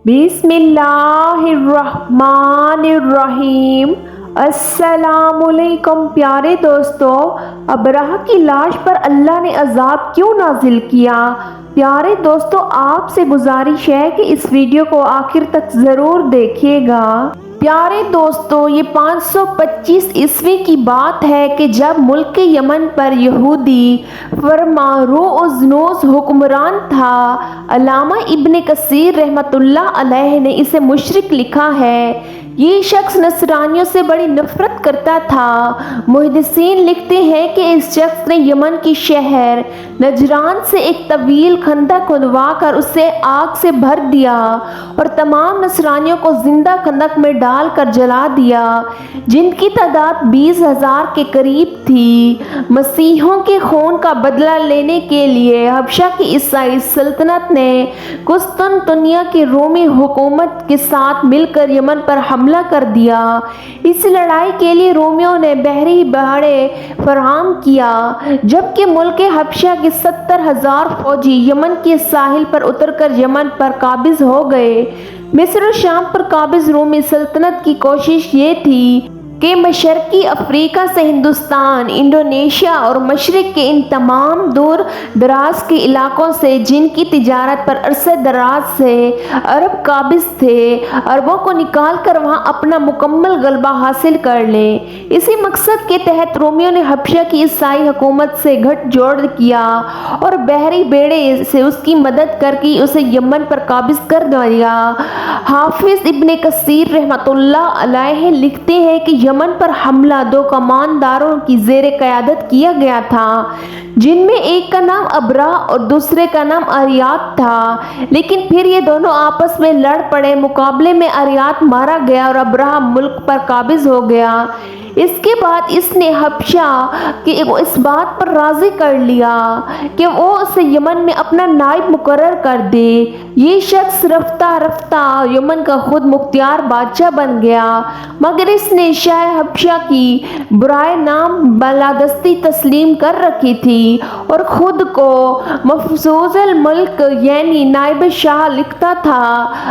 بسم اللہ الرحمن الرحیم۔ السلام علیکم پیارے دوستو، ابرہہ کی لاش پر اللہ نے عذاب کیوں نازل کیا؟ پیارے دوستو، آپ سے گزارش ہے کہ اس ویڈیو کو آخر تک ضرور دیکھیے گا۔ پیارے دوستو، یہ 525 عیسوی کی بات ہے کہ جب ملک یمن پر یہودی فرمارؤزنوس حکمران تھا۔ علامہ ابن کثیر رحمۃ اللہ علیہ نے اسے مشرک لکھا ہے۔ یہ شخص نصرانیوں سے بڑی نفرت کرتا تھا۔ محدثین لکھتے ہیں کہ اس شخص نے یمن کی شہر نجران سے ایک طویل خندق کھودوا کر اسے آگ سے بھر دیا اور تمام نصرانیوں کو زندہ خندق میں ڈال کر جلا دیا، جن کی تعداد 20,000 کے قریب تھی۔ مسیحیوں کے خون کا بدلہ لینے کے لیے حبشہ کی عیسائی سلطنت نے قسطنطنیہ کی رومی حکومت کے ساتھ مل کر یمن پر حملہ کر دیا۔ اس لڑائی کے لیے رومیوں نے بحری بھاڑے فراہم کیا، جبکہ ملک حبشہ کے 70,000 فوجی یمن کے ساحل پر اتر کر یمن پر قابض ہو گئے۔ مصر و شام پر قابض رومی سلطنت کی کوشش یہ تھی کہ مشرقی افریقہ سے ہندوستان، انڈونیشیا اور مشرق کے ان تمام دور دراز کے علاقوں سے جن کی تجارت پر عرصہ دراز سے عرب قابض تھے، عربوں کو نکال کر وہاں اپنا مکمل غلبہ حاصل کر لیں۔ اسی مقصد کے تحت رومیوں نے حبشہ کی عیسائی حکومت سے گٹھ جوڑ کیا اور بحری بیڑے سے اس کی مدد کر کے اسے یمن پر قابض کر لیا۔ حافظ ابن کثیر رحمۃ اللہ علیہ لکھتے ہیں کہ یمن پر حملہ 2 کمانداروں کی زیر قیادت کیا گیا تھا، جن میں ایک کا نام ابرہہ اور دوسرے کا نام اریات تھا، لیکن پھر یہ دونوں آپس میں لڑ پڑے۔ مقابلے میں اریات مارا گیا اور ابرہہ ملک پر قابض ہو گیا۔ اس کے بعد اس نے حبشہ کو اس بات پر راضی کر لیا کہ وہ اسے یمن میں اپنا نائب مقرر کر دے۔ یہ شخص رفتہ رفتہ یمن کا خود مختار بادشاہ بن گیا، مگر اس نے شاہ حبشہ کی برائے نام بالادستی تسلیم کر رکھی تھی اور خود کو مفوض الملک یعنی نائب شاہ لکھتا تھا۔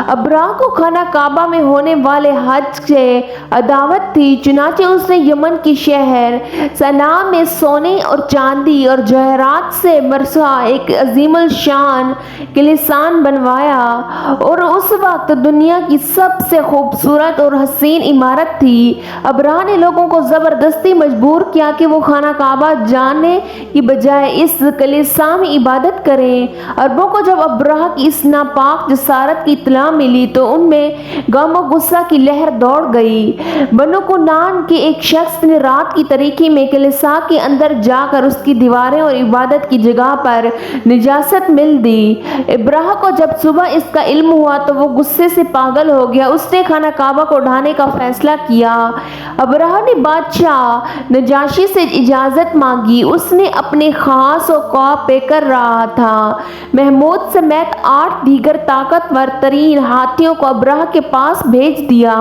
ابرہہ کو خانہ کعبہ میں ہونے والے حج سے عداوت تھی، چنانچہ اس نے یمن کی شہر صنعاء میں سونے اور چاندی اور جواہرات سے مرصوع ایک عظیم الشان قلعہ بنوایا، اور اس وقت دنیا کی سب سے خوبصورت اور حسین عمارت تھی۔ ابرہہ نے لوگوں کو زبردستی مجبور کیا کہ وہ خانہ کعبہ جانے کی بجائے اس قلعہ میں عبادت کریں۔ عربوں کو جب ابرہہ کی اس ناپاک جسارت کی اطلاع ملی تو ان میں غم و غصہ کی لہر دوڑ گئی۔ بنو کنان کے ایک شخص نے رات کی تاریکی میں قلعہ کے اندر جا کر اس کی دیواریں اور عبادت کی جگہ پر نجاست مل دی۔ ابرہہ کو جب صبح اس کا علم ہوا تو وہ غصے سے پاگل ہو گیا۔ اس نے خانہ کعبہ کو ڈھانے کا فیصلہ کیا۔ ابرہہ نے بادشاہ نجاشی سے اجازت مانگی۔ اس نے اپنے خاص اوقاف پے کر رہا تھا محمود سمیت 8 دیگر طاقتور ترین ہاتھیوں کو ابرہہ کے پاس بھیج دیا۔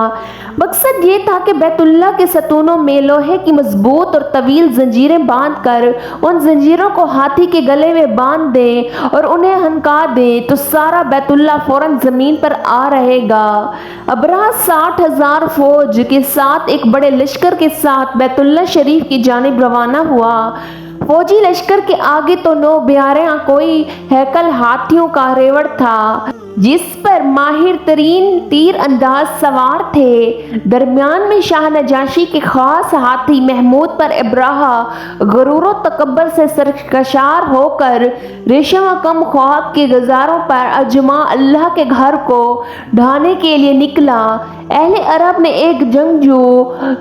مقصد یہ تھا کہ بیت اللہ کے ستونوں میں لوہے کی مضبوط اور طویل زنجیریں باندھ کر ان زنجیروں کو ہاتھی کے گلے میں باندھ دیں اور انہیں ہنکا دیں تو سارا بیت اللہ فوراً زمین پر آ رہے گا۔ ابرہہ 60,000 فوج کے ساتھ ایک بڑے لشکر کے ساتھ بیت اللہ شریف کی جانب روانہ ہوا۔ فوجی لشکر کے آگے تو 9 بیارہ کوئی ہیکل ہاتھیوں کا ریوڑ تھا، جس پر ماہر ترین تیر انداز سوار تھے۔ درمیان میں شاہ نجاشی کے خاص ہاتھی محمود پر ابرہہ غرور و تکبر سے سرشار ہو کر ریشم و کم خواب کے غزاروں پر اجماع اللہ کے گھر کو ڈھانے کے لیے نکلا۔ اہل عرب نے ایک جنگجو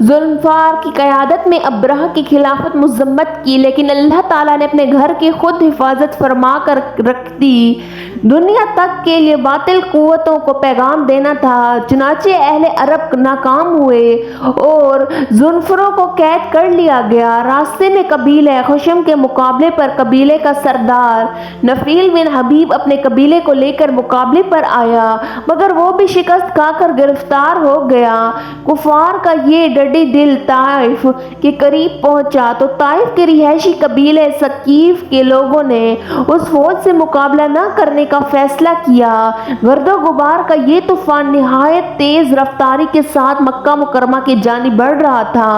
ذوالفقار کی قیادت میں ابرہہ کی خلاف مذمت کی، لیکن اللہ تعالیٰ نے اپنے گھر کی خود حفاظت فرما کر رکھ دی۔ دنیا تک کے لیے باطل قوتوں کو پیغام دینا تھا، چنانچہ اہل عرب ناکام ہوئے اور ذوالفقار کو قید کر لیا گیا۔ راستے میں قبیلہ خشم کے مقابلے پر قبیلے کا سردار نفیل بن حبیب اپنے قبیلے کو لے کر مقابلے پر آیا، مگر وہ بھی شکست کھا کر گرفتار ہو گیا۔ کفار کا یہ ڈرڑی دل طائف کے قریب پہنچا تو طائف کے رہائشی قبیلہ ثقیف کے لوگوں نے اس فوج سے مقابلہ نہ کرنے کا فیصلہ کیا गर्दो गुबार का ये तूफान निहायत तेज रफ्तारी के साथ मक्का मुकरमा की जानिब बढ़ रहा था।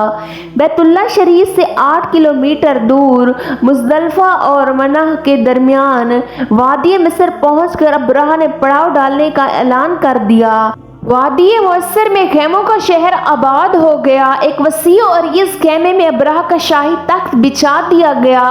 बैतुल्ला शरीफ से 8 किलोमीटर दूर मुज़दलिफ़ा और मनाह के दरमियान वादी मिस्र पहुंचकर अब्राहा ने पड़ाव डालने का ऐलान कर दिया। वादी मुअस्सर में खेमों का शहर आबाद हो गया। एक वसी और इस खेमे में अब्राहा का शाही तख्त बिछा दिया गया।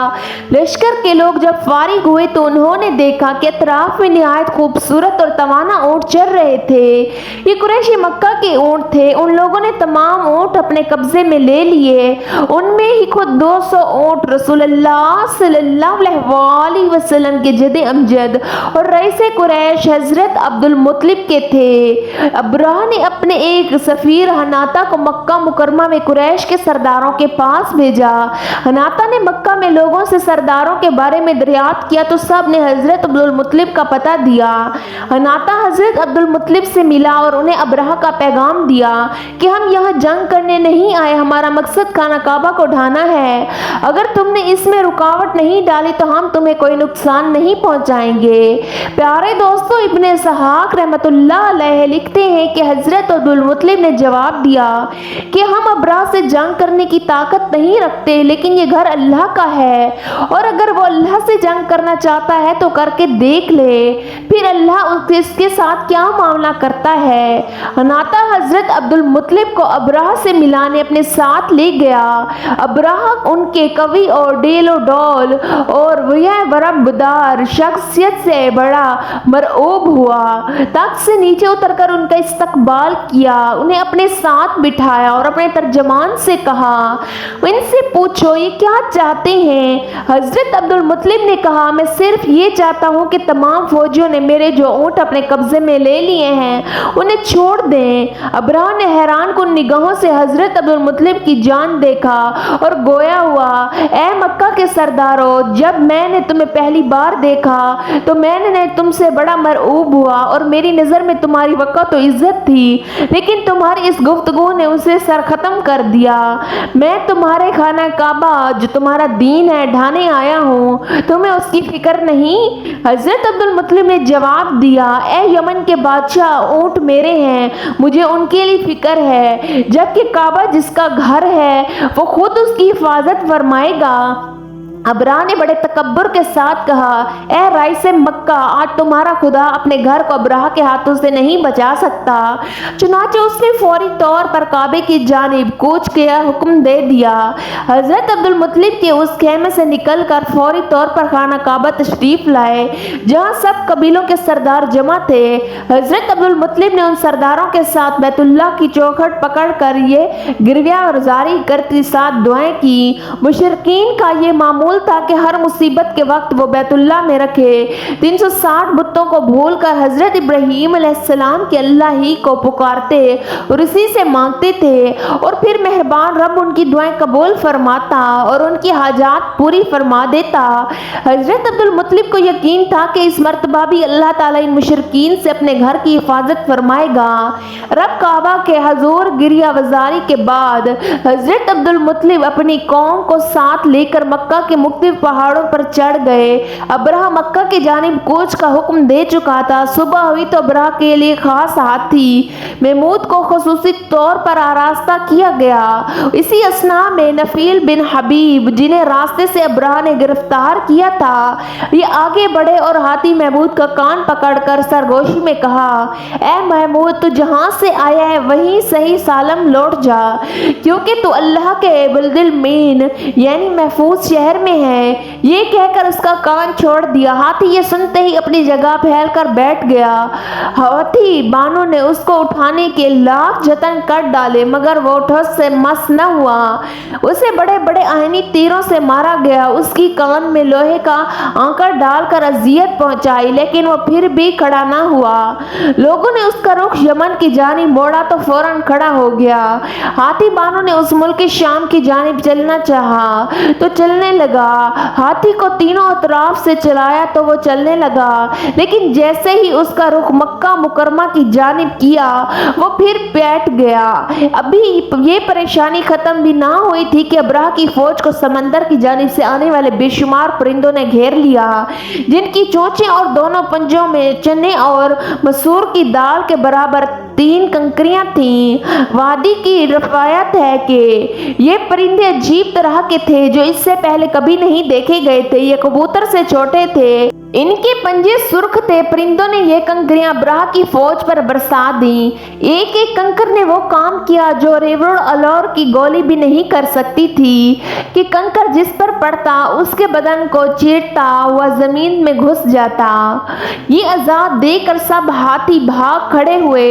लश्कर के लोग जब फारिग हुए तो उन्होंने देखा कि अतराफ में निहायत खूबसूरत और तवाना ऊँट चल रहे थे। ये कुरैशी मक्का के ऊँट थे। उन लोगों ने तमाम ऊँट अपने कब्जे में ले लिए। उनमें ही खुद 200 ऊँट रसूलुल्लाह सल्लल्लाहु अलैहि वसल्लम के जद अमजद और रईस कुरैश हजरत अब्दुल मुत्तलिब के थे। अब्राहा ने अपने एक सफीर हनाता को मक्का मुकरमा में कुरैश के सरदारों के पास भेजा। हनाता ने मक्का में लोगों से सरदारों के बारे में दरियाफ्त किया तो सब ने हजरत अब्दुल मुत्तलिब का पता दिया। हनाता हजरत अब्दुल मुत्तलिब से मिला और उन्हें अब्राहा का पैगाम दिया कि हम यहाँ जंग करने नहीं आए, हमारा मकसद खाना काबा को ढाना है। अगर तुमने इसमें रुकावट नहीं डाली तो हम तुम्हें कोई नुकसान नहीं पहुँचाएंगे। प्यारे दोस्तों, इब्ने इसहाक रहमतुल्लाह अलैह लिखते हैं कि हजरत अब्दुल मुत्तलिब ने जवाब दिया कि हम अब्राहा से जंग करने की ताकत नहीं रखते, लेकिन ये घर अल्लाह का है और अगर वो अल्लाह से जंग करना चाहता है तो करके देख ले, फिर अल्लाह इसके साथ क्या मामला करता है। हनाता हजरत अब्दुल मुत्तलिब को अब्राहा से मिलाने अपने साथ ले गया। अब्राहा उनके कवि और डेलो डोल और वरबदार शख्सियत से बड़ा मरऊब हुआ। तख्त से नीचे उतरकर उनका इस्तकबाल किया, उन्हें अपने साथ बिठाया और अपने तर्जमान से कहा, इनसे पूछो ये क्या चाहते हैं। हजरत अब्दुल मुत्तलिब ने कहा, मैं सिर्फ ये चाहता हूँ कि तमाम फौजियों ने मेरे जो ऊँट अपने कब्जे में ले लिए हैं उन्हें छोड़ दें। अब्राहा ने हैरान कुन निगाहों से हजरत अब्दुल मुत्तलिब की जान देखा और गोया हुआ, ए मक्का के सरदारों, जब मैंने तुम्हें पहली बार देखा तो मैंने तुमसे बड़ा मरऊब हुआ और मेरी नज़र में तुम्हारी वक़्त तो इज्जत थी, लेकिन तुम्हारी इस गुफ्तगू ने उसे सर खत्म कर दिया। मैं तुम्हारे खाना काबा जो तुम्हारा दीन है ढाने आया हूँ, तुम्हें उसकी फिक्र नहीं। हजरत अब्दुल मुत्तलिब ने जवाब दिया, ए यमन के बादशाह, ऊँट मेरे हैं, मुझे उनके लिए फिक्र है, जबकि काबा जिसका घर है वो खुद उसकी हिफाजत फरमाएगा। अब्राहा ने बड़े तकब्बुर के साथ कहा, ए राइस मक्का, आज तुम्हारा खुदा अपने घर को अब्राहा के हाथों से नहीं बचा सकता। चुनाचे उसने फौरी तौर पर काबे की जानिब कूच के हुक्म दे दिया। हजरत अब्दुल मुत्तलिब के उस खेमे से निकलकर फौरी तौर पर खाना काबा तशरीफ लाए जहाँ सब कबीलों के सरदार जमा थे। हजरत अब्दुल मुत्तलिब ने उन सरदारों के साथ बैतुल्लाह की चौखट पकड़ कर ये गिरविया और जारी करती साथ दुआएं की। मुशरिकीन का ये मामूल था कि हर मुसीबत के वक्त वो बैतुल्लाह में रखे 360 बुतों को भूलकर हजरत इब्राहीम अलैहिस्सलाम के अल्लाह ही को पुकारते और इसी से मांगते थे और फिर मेहरबान रब उनकी दुआएं कबूल फरमाता और उनकी हाजात पूरी फरमा देता। हजरत अब्दुल मुत्तलिब को यकीन था कि इस मर्तबा भी अल्लाह ताला इन मुशरिकीन से अपने घर की हिफाजत फरमाएगा। रब काबा के हजूर गिरिया वजारी के बाद हजरत अब्दुल मुत्तलिब अपनी कौम को साथ लेकर मक्का के मुख्तलिफ पहाड़ों पर चढ़ गए। अब्राहा मक्का की जानिब कूच का हुक्म दे चुका था। सुबह हुई तो अब्राहा के लिए खास हाथी महमूद को खुसूसी तौर पर आरास्ता किया गया। इसी असना में नफील बिन हबीब, जिन्हें रास्ते से अब्राहा ने गिरफ्तार किया था, ये आगे बढ़े और हाथी महमूद का कान पकड़कर सरगोशी में कहा, ए महमूद, तू जहाँ से आया है वहीं सही सालम लौट जा, क्योंकि तू अल्लाह के बुलदिल मीन यानी महफूज शहर में है। ये कहकर उसका कान छोड़ दिया। हाथी ये सुनते ही अपनी जगह फैल कर बैठ गया। हाथी बानों ने उसको उठाने के लाख जतन कर डाले मगर वो ठोस से मस न हुआ। उसे बड़े बड़े आहनी तीरों से मारा गया। उसकी कान में लोहे का आंकर डालकर अजियत पहुंचाई, लेकिन वो फिर भी खड़ा न हुआ। लोगों ने उसका रुख यमन की जानिब मोड़ा तो फौरन खड़ा हो गया। हाथी बानों ने उस मुल्क शाम की जानिब चलना चाहा तो चलने लगा। हाथी को तीनों अतराफ से चलाया तो वो चलने लगा, लेकिन जैसे ही उसका रुख मक्का मुकरमा की जानिब किया वो फिर बैठ गया। अभी ये परेशानी खत्म भी ना हुई थी कि अब्राह की फौज को समंदर की जानिब से आने वाले बेशुमार परिंदों ने घेर लिया, जिनकी चोंचें और दोनों पंजों में चने और मसूर की दाल के बराबर 3 कंकरियां थीं। वादी की रवायत है कि ये परिंदे अजीब तरह के थे जो इससे पहले कभी नहीं देखे गए थे। ये कबूतर से छोटे थे, इनके पंजे सुर्ख थे। परिंदों ने ये कंकरियां अब्राह की फौज पर बरसा दी। एक एक कंकर ने वो काम किया जो रेवड़ अलौर की गोली भी नहीं कर सकती थी कि कंकर जिस पर पड़ता उसके बदन को चीरता हुआ जमीन में घुस जाता। ये आजाद देखकर सब हाथी भाग खड़े हुए।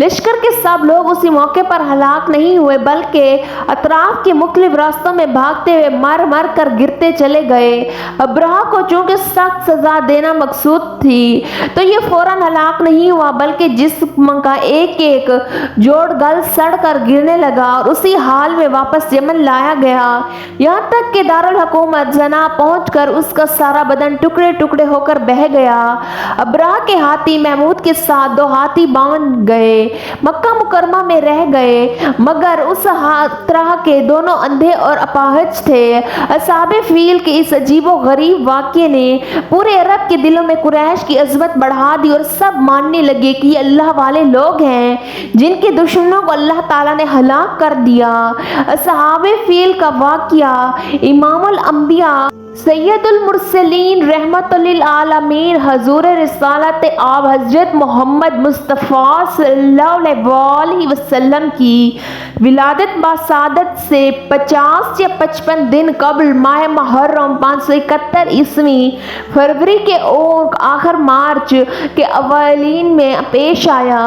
लश्कर के सब लोग उसी मौके पर हलाक नहीं हुए, बल्कि अतराफ के मुख्तलिफ रास्तों में भागते हुए मर मर कर गिरते चले गए। अब्राह को चूंकि सख्त सजा देना मकसूद थी तो ये फौरन हलाक नहीं हुआ, बल्कि जिस्म का एक एक जोड़ गल सड़ कर गिरने लगा और उसी हाल में वापस यमन लाया गया, यहाँ तक कि दारुल हुकूमत जना पहुंचकर उसका सारा बदन टुकड़े टुकड़े होकर बह गया। अब्राह के हाथी महमूद के साथ 2 हाथी बांध गए, मक्का मुकरमा में रह गए, मगर उस तरह के दोनों अंधे और अपाहज थे। असहाबे फील के इस अजीबो गरीब वाक़ये ने पूरे अरब के दिलों में कुरैश की अज़मत बढ़ा दी और सब मानने लगे कि ये अल्लाह वाले लोग हैं जिनके दुश्मनों को अल्लाह ताला ने हलाक कर दिया। असहाबे फील का वाक़या इमामुल अंबिया सैयदुल मुरसलीन रहमतुल लिल आलमीन हजूर रिसालत आब हजरत मोहम्मद मुस्तफ़ा सल्लल्लाहु अलैहि वसल्लम की विलादत बासादत से 50 या 55 दिन कबल माह मुहर्रम 571 ईस्वी फरवरी के आखिर मार्च के अवालीन में पेश आया।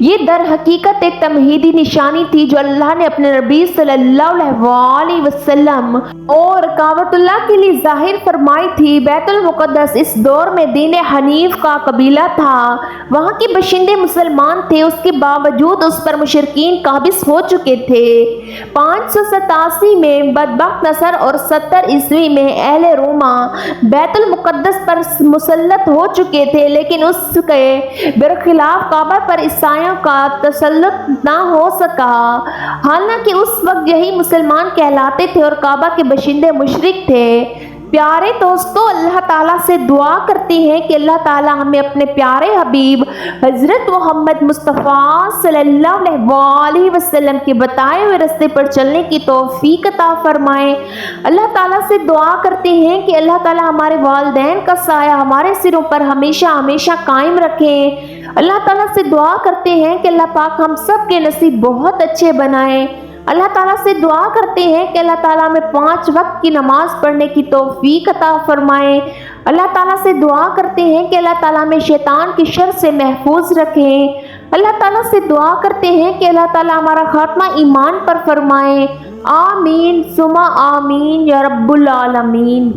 ये दर हकीकत एक तमहीदी निशानी थी जो अल्लाह ने अपने नबी सल्लल्लाहु अलैहि वसल्लम और काबतुल्लाह के लिए जाहिर फरमाई थी। बैतुल मुक़द्दस इस दौर में दीन हनीफ का कबीला था, वहाँ के बशिंदे मुसलमान थे, उसके बावजूद उस पर मुशरिकीन काबिज हो चुके थे। 587 में बदबख्त नसर और 70 ईस्वी में अहले रोमा बैतुल मुक़द्दस पर मुसल्लत हो चुके थे, लेकिन उसके बरखिलाफ काबा पर ईसाइयों का तसल्लुत ना हो सका। हालांकि उस वक्त यही मुसलमान कहलाते थे और काबा के बशिंदे मुशरिक थे। प्यारे दोस्तों, अल्लाह ताला से दुआ करते हैं कि अल्लाह ताला हमें अपने प्यारे हबीब हज़रत मोहम्मद मुस्तफ़ा सल्लल्लाहु अलैहि वसल्लम के बताए हुए रास्ते पर चलने की तौफीक अता फरमाए। अल्लाह ताला से दुआ करते हैं कि अल्लाह ताला हमारे वालिदैन का साया हमारे सिरों पर हमेशा हमेशा कायम रखें। अल्लाह ताला से दुआ करते हैं कि अल्लाह पाक हम सब के नसीब बहुत अच्छे बनाए। अल्लाह ताला से दुआ करते हैं कि अल्लाह ताला हमें 5 वक्त की नमाज पढ़ने की तौफीक अता फरमाए। अल्लाह ताला से दुआ करते हैं कि अल्लाह ताला हमें शैतान की शर से महफूज रखें। अल्लाह ताला से दुआ करते हैं कि अल्लाह ताला हमारा खात्मा ईमान पर फरमाए। आमीन सुमा आमीन या रब्बुल आलमीन।